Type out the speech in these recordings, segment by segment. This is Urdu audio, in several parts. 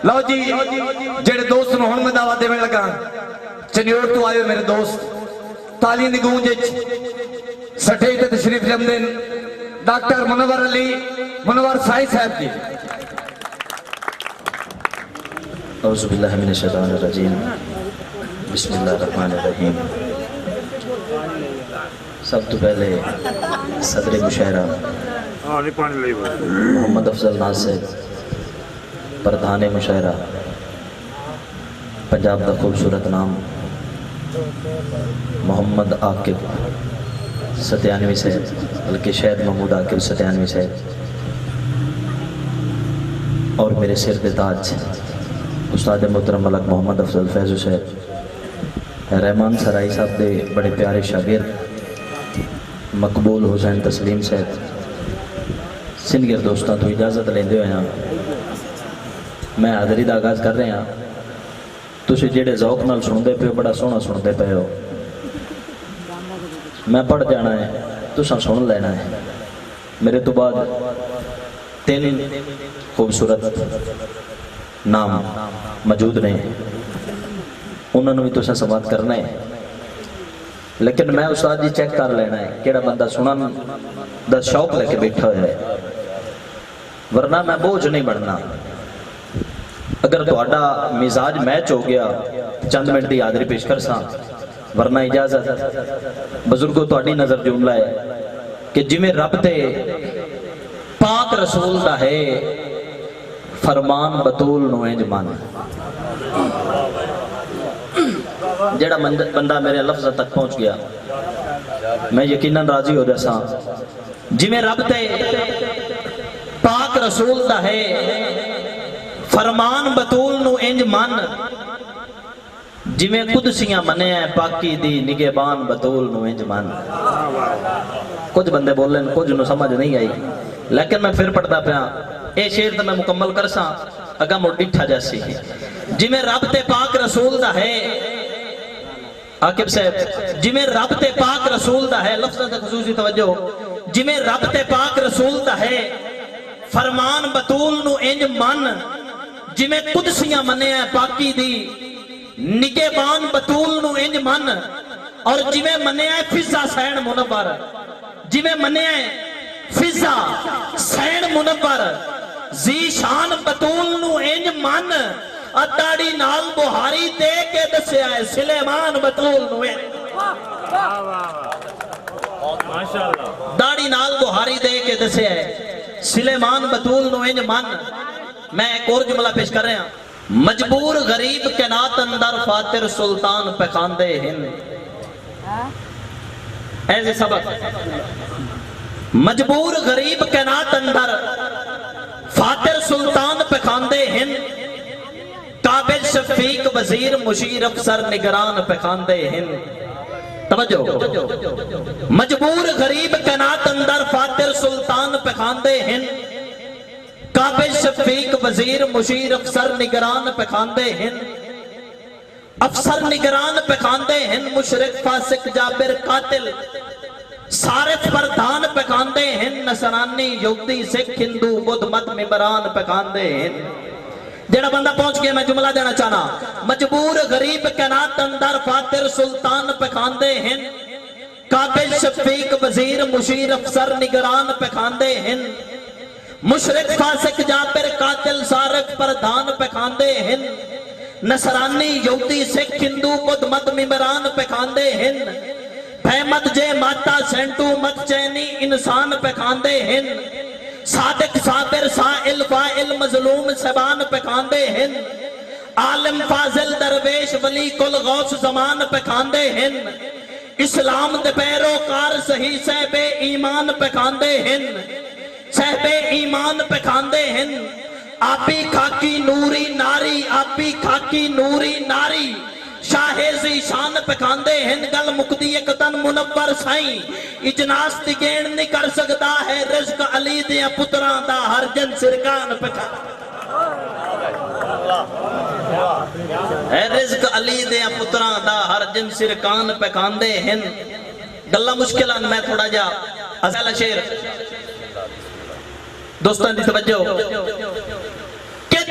لو جی جڑے دوست نو ہن میں دعوت دیویں لگا چنیور تو آئے میرے دوست تعلیم دی گونج وچ سٹیج تے تشریف لمدن ڈاکٹر منور علی منور سائی صاحب جی. اعوذ باللہ من الشیطان الرجیم بسم اللہ الرحمن الرحیم. سب تو پہلے صدر مشاعرہ محمد افضل ناصر پردھان مشاعرہ پنجاب دا خوبصورت نام محمد عاقب ستیانوی صاحب بلکہ شہد محمود عاقب ستیانوی صاحب اور میرے سر دے تاج استاد محترم ملک محمد افضل فیضو صاحب رحمان سرائی صاحب دے بڑے پیارے شاگرد مقبول حسین تسلیم صاحب سنگر دوستاں تو اجازت لیندے ہوئے ہیں میں حاضری دا آغاز کر رہے ہیں. تسی جڑے ذوق نال سندے پے بڑا سونا سندے پے ہو. میں پڑھ جانا ہے تساں سن لینا ہے. میرے تو بعد 3 خوبصورت نام موجود نے انہوں نے بھی تساں سماعت کرنا ہے لیکن میں استاد جی چیک کر لینا ہے کیڑا بندہ سنن دا شوق لے کے بیٹھا ہوا ہے ورنہ میں بوجھ نہیں بڑھنا. اگر تہاڈا مزاج میچ ہو گیا چند منٹ دی حاضری پیش کر ساں ورنہ اجازت. بزرگوں تہاڈی نظر جملہ ہے کہ جویں رب تے پاک رسول دا ہے فرمان بطول نو انج من. جڑا بندہ میرے لفظ تک پہنچ گیا میں یقیناً راضی ہو جیسا. جویں رب تے پاک رسول دا ہے فرمان بطول نو انج من جویں قدسیاں منے ہیں پاکی دی نگہبان بطول نو انج من. کچھ بندے بولیں کچھ نو سمجھ نہیں آئی لیکن میں پھر پڑھتا پیا اے شعر تے میں مکمل کرساں اگا مڑ ڈٹھا جیسی. جویں رب تے پاک رسول دا ہے عاقب صاحب جویں رب تے پاک رسول دا ہے لفظاں تے خصوصی توجہ. جویں رب تے پاک رسول دا ہے فرمان بطول نو انج من جویں قدسیاں منے ہیں پاکی دی نگہبان بطول نو انج من. اور جویں منے ہیں فضا سین منور جویں منے ہیں فضا سین منور زی شان بطول نو انج من. داڑی نال بہاری دے کے دسیا ہے سلیمان بطول نو انج. داڑی نال بہاری دے کے دسیا ہے سلیمان بطول نو انج من. میں ایک اور جملہ پیش کر رہے ہیں. مجبور غریب کے نات اندر فاتر سلطان پکاندے ہن. ایسے سبق مجبور غریب کے نات اندر فاتر سلطان پکاندے ہن. قابل شفیق وزیر مشیر افسر نگران پکاندے ہن. توجہ مجبور غریب کے نات اندر فاتر سلطان پکاندے ہن. قابل شفیق وزیر مشیر افسر نگران پکاندے ہن. افسر نگران پکاندے ہن. مشرک فاسق جابر قاتل صارف پردھان پکاندے ہن. نصرانی یہودی سکھ ہندو بدھ مت ممبران پکاندے ہن. جڑا بندہ پہنچ گیا میں جملہ دینا چاہنا. مجبور غریب کے نات اندر فاتر سلطان پکاندے ہن. قابل شفیق وزیر مشیر افسر نگران پکاندے ہن. مشرک فاسق جابر قاتل صارف پردھان پکاندے ہن. نصرانی یہودی سکھ ہندو بدھ مت ممبران پکاندے ہن. بھیمت جے ماتا سینٹو مت چینی انسان پکاندے ہن. صادق صابر سائل فائل مظلوم سبان پکاندے ہن. عالم فاضل درویش ولی کل غوث زمان پکاندے ہن. اسلام دے پیروکار صحیح صاحب ایمان پکاندے ہن. صاحب ایمان پکاندے ہن. آپی خاکی نوری ناری آپی خاکی نوری ناری شاہ زی شان پکاندے ہن. گل مکدی ایک تن منور سائیں اجناس دگین نہیں کر سکتا ہے. رزق علی دیا پتران دا ہر جن سرکان پکاندے ہے. رزق علی دیا پتران دا ہر جن سرکان پکاندے ہن. گلہ مشکلان میں تھوڑا جا ازالہ شیر دوستان دی توجہ کت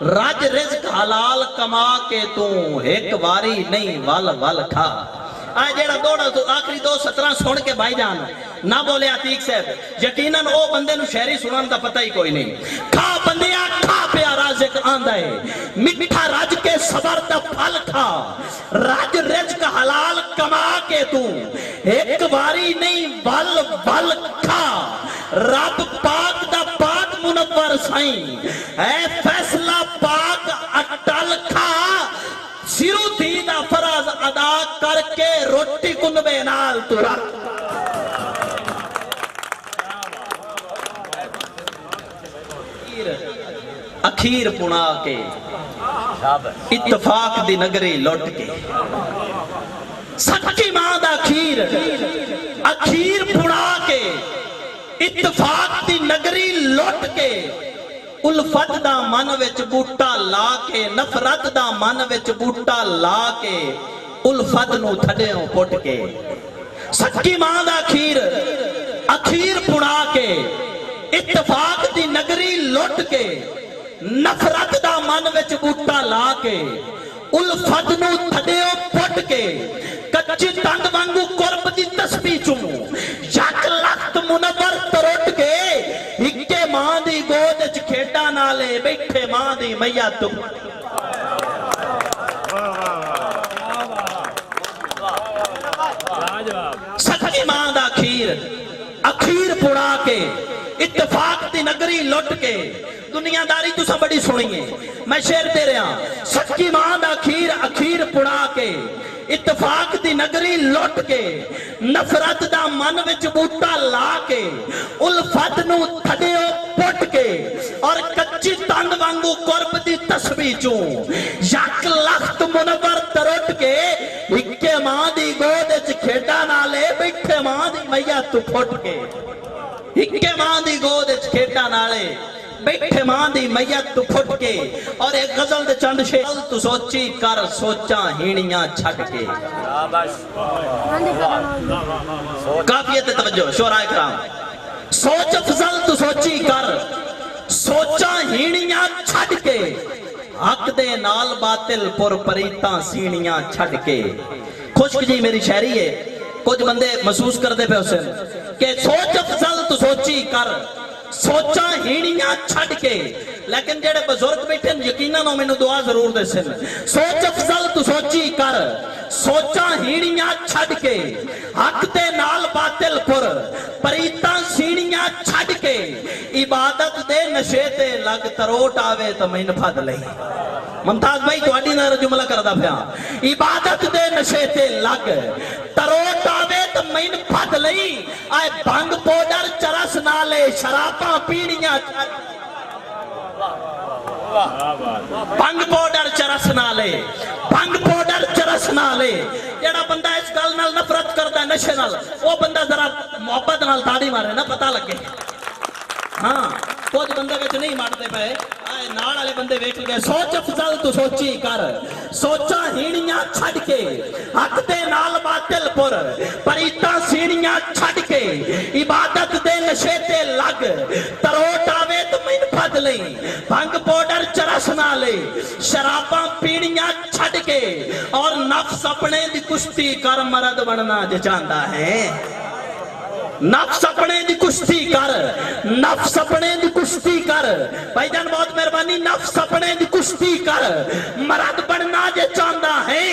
رج رزق حلال کما کے تو ایک واری نہیں ول ول کھا آج جیڑا دوڑا تو آخری دو 17 سن کے بھائی جان نہ بولے عتیق صاحب یقیناً او بندے نو شہری سنان دا پتہ ہی کوئی نہیں کھا بندیا کھا پیا رازق آندا ہے میٹھا رج کے صبر دا پھل کھا رج رزق حلال کما کے تو ایک باری نہیں ول ول کھا رب پاک دا پاک منور سائیں اے فیصلہ پاک اٹل کھا سیرو تھی دا فراز ادا کر کے روٹی کنبے نال تو رکھ اخیر پنا کے اتفاق دی نگری لوٹ کے سچی ماں دا اخیر پنا کے اتفاق دی نگری لوٹ کے الفت دا من وچ بوٹا لا کے نفرت دا من وچ بوٹا لا کے الفت نو تھڈیوں پٹ کے سچی ماں دا اخیر پنا کے اتفاق دی نگری لٹ کے نفرت دا من وچ بوٹا لا کے الفت نو تھڈیوں پٹ کے کچی تند وانگو قرب دی تسبیح چومو یک لخت منور تروٹ کے اکے ماں دی گود وچ کھیڈا نالے بیٹھے ماں دی میا تو سچی ماں دا اخیر پڑا کے اتفاق دی نگری لٹ کے دنیا داری تو سب بڑی سنیے میں شعر دے رہا سچی ماں دا اخیر پڑا کے اتفاق دی نگری لٹ کے نفرت دا من وچ بوٹا لا کے الفت نو تھڈیوں پٹ کے اور کچی تند وانگو قرب دی تسبیح چوں یک لخت منور ترٹ کے اکے ماں دی گود وچ کھیڈا نالے بیٹھے ماں دی میا تو پھٹ کے اکے ماں دی گود وچ کھیڈا نالے بیٹھے ماں دی میت تو پھٹ کے اور ایک غزل دے چند شعر تو سوچی کر سوچاں ہینیاں چھٹ کے کافیت توجہ شعراء کرام سوچ افضل تو سوچی کر سوچاں ہینیاں چھٹ کے حق دے نال باطل پر پریتاں سینیاں چھٹ کے خشک جی میری شاعری ہے کچھ بندے محسوس کر دے پہ حسین کہ سوچ افضل تو سوچی کر سوچاں ہینیاں چھڑ کے لیکن جڑے بزرگ بیٹھے یقیناً نو میں دعا ضرور دے سن سوچ افضل تو سوچی کر سوچاں ہینیاں چھڑ کے حق تے نال باطل پر پریتاں سینیاں چھڑ کے عبادت دے نشے تے لگ تروٹ آوے تو میں پھد لئی ممتاز بھائی تو اڈی نہ جملہ کردہ پیا عبادت دے نشے تے لگ تروٹ آوے تو میں پھد لئی آئے بھنگ پوڈر چرس نالے شراباں پیڑیاں بھنگ پوڈر چرس نالے جڑا بندہ اس گل نال نفرت کردا نشے نال وہ بندہ ذرا محبت نال تاڑی مارے نا پتہ لگے ہاں کچھ بندے وچ نہیں مارتے پے آئے نال والے بندے ویکھ گئے سوچ افضل تو سوچی کر سوچاں ہینیاں چھڈ کے حق دے نال باطل پر پریتاں سینیاں چھڈ کے عبادت دے نشے تے لگ تروٹ آوے تو مین پھد لئی بھنگ پاؤڈر چرس نالے شراباں پیڑیاں چھڈ کے اور نفس اپنے دی کشتی کر مرد بننا جو چاہتا ہے نفس اپنے دی کشتی کر نفس اپنے دی کشتی کر بھائی جان بہت مہربانی نفس اپنے دی کشتی کر مرد بننا جے چاہتا ہے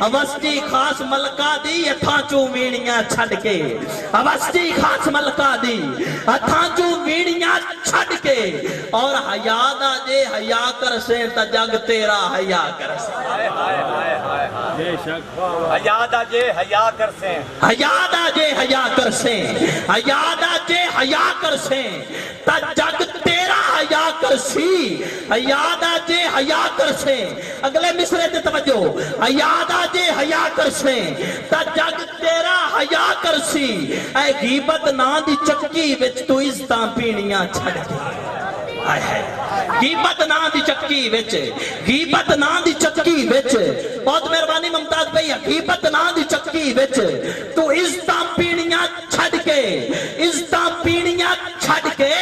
اوستی خاص ملکہ دی اتھاں چوں ویڑیاں چھڑ کے اوستی خاص ملکہ دی اتھاں چوں ویڑیاں چھڑ کے اور حیا دا جے حیا کر سے تا جگ تیرا حیا کر سے بے شک حیا دا جے حیا کر سے حیا دا جے حیا کر سے حیادہ جے حیا کر سے تا جگ تیرا حیا کر سی حیادہ جے حیا کر سے اگلے مصرے تے توجہ حیادہ جے حیا کر سے تا جگ تیرا حیا کر سی اے غیبت نا دی چکی وچ تو عزتاں پینیاں چھڑ کے غیبت نا دی چکی وچ غیبت نا دی چکی وچ بہت مہربانی ممتاز بھائی غیبت نا دی چکی وچ تو عزتاں پینیاں چھڑ کے عزتاں پینیاں چھڑ کے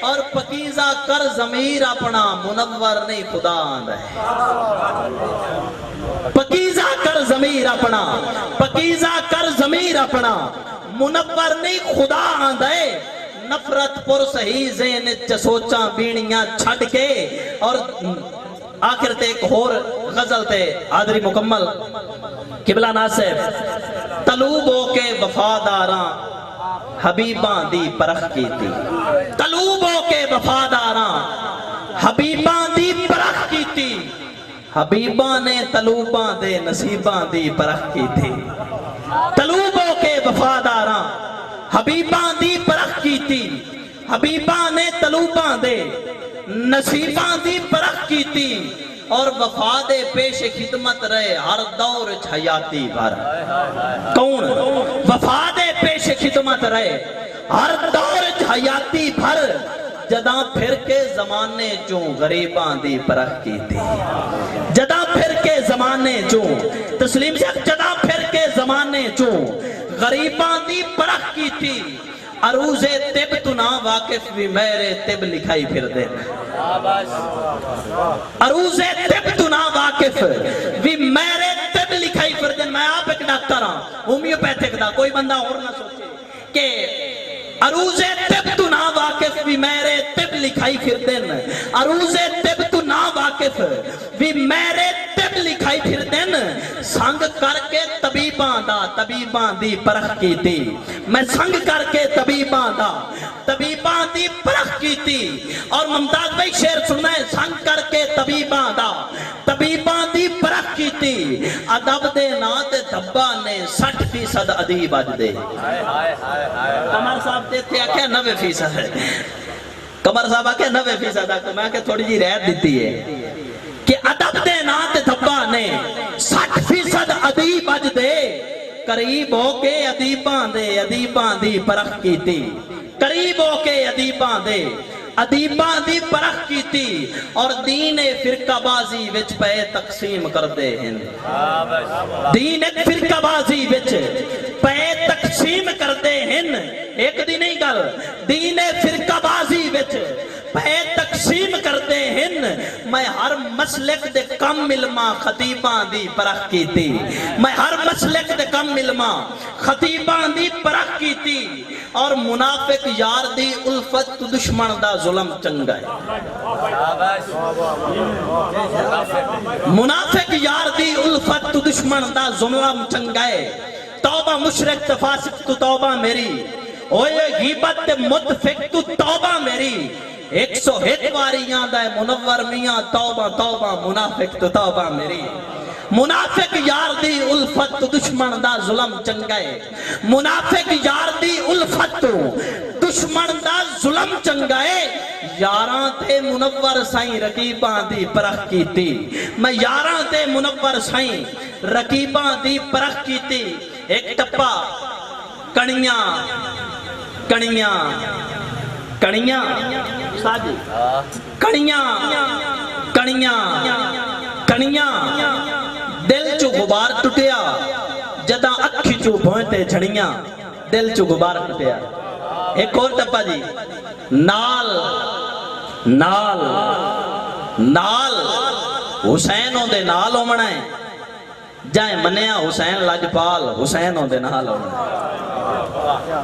اور پکیزہ کر کر ضمیر اپنا منور نہیں خدا آندا ہے پکیزہ کر ضمیر اپنا پکیزہ کر ضمیر اپنا منور نہیں خدا آندا ہے نفرت پر صحیح ذہن چ سوچاں بینیاں چھڈ کے اور آخر تے ایک اور غزل تے حاضری مکمل قبلہ ناصر طلوب ہو کے وفاداراں حبیباں دی پرخ کیتی طلوب ہو کے وفاداراں حبیباں دی پرخ کیتی حبیباں نے طلوباں دے نصیباں دی پرخ کیتی طلوب ہو کے وفاداراں حبیباں دی پرخ کیتی حبیباں نے طلوباں دے نصیباں دی پرخ کیتی اور وفا دے پیش خدمت رہے ہر دور حیاتی بھر کون وفا دے پیش خدمت رہے ہر دور حیاتی بھر جداں پھر کے زمانے چوں غریباں دی پرخ کیتی جداں پھر کے زمانے چوں تسلیم سے جداں پھر کے زمانے چوں غریباں دی پرخ کیتی عروض طب تو نہ واقف بھی میرے طب لکھائی پھر دے عروض طب تو نہ واقف بھی میرے طب لکھائی پھر دے میں آپ ایک ڈاکٹر ہاں ہومیوپیتھک دا کوئی بندہ اور نہ سوچے کہ عروض طب تو نہ واقف بھی میرے طب لکھائی پھر دے عروض طب تو نہ واقف بھی میرے طب لکھائی پھر دے سنگ کر کے طبیباں دی پرخ کیتی میں سنگ کر کے طبیباں دی پرخ کیتی اور ممتاز بھائی شعر سننا ہے سنگ کر کے طبیباں دی پرخ کیتی ادب دے نا تے دھبا نے 60% ادیب اج دے قمر صاحب تے تھے آکھیا 90% ہے قمر صاحب آکھیا 90% ہے میں کہ تھوڑی جی رعایت دیتی ہے کہ ادب دے نا تے دھبا نے 60% ادیب اج دے قریب ہو کے ادیباں دی پرخ کیتی قریب ہو کے ادیباں دی پرخ کیتی اور دین فرقہ بازی وچ پے تقسیم کر دے ہیں دین فرقہ بازی وچ پے تقسیم کر دے ہیں ایک دی نہیں گل دین فرقہ بازی وچ پے تقسیم کرتے ہیں میں ہر مسلک دے کم علماء خطیباں دی پرخ کیتی میں ہر مسلک دے کم علماء خطیباں دی پرخ کیتی اور منافق یار دی الفت تو دشمن دا ظلم چنگا ہے منافق یار دی الفت تو دشمن دا ظلم چنگا ہے توبہ مشرک تفاسق تو توبہ میری اوئے غیبت تے متفق تو توبہ میری 101 باری یاد ہے منور میاں توبہ منافق تو توبہ میری منافق یار دی الفت تو دشمن دا ظلم چنگا ہے منافق یار دی الفت تو دشمن دا ظلم چنگا ہے یاراں تے منور سائیں رقیباں دی پرخ کیتی میں یاراں تے منور سائیں رقیباں دی پرخ کیتی ایک ٹپا کڑیاں دل چو غبار ٹوٹیا جداں اکھی چو بھونتے جھڑیاں دل چو غبار ٹوٹیا ایک اور ٹپا جی نال حسین ہوں دے نال ہومنا ہے جائے منیا حسین لاجپال حسین ہوں دے نال ہومنا ہے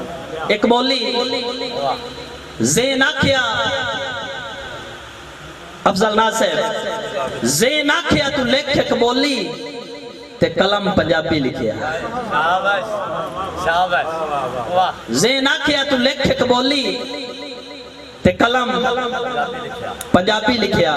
ایک بولی زین آکھیا افضل ناصر زین آکھیا تو لکھ ایک بولی تے قلم پنجابی لکھیا زین آکھیا تو لکھ ایک بولی تے قلم پنجابی لکھیا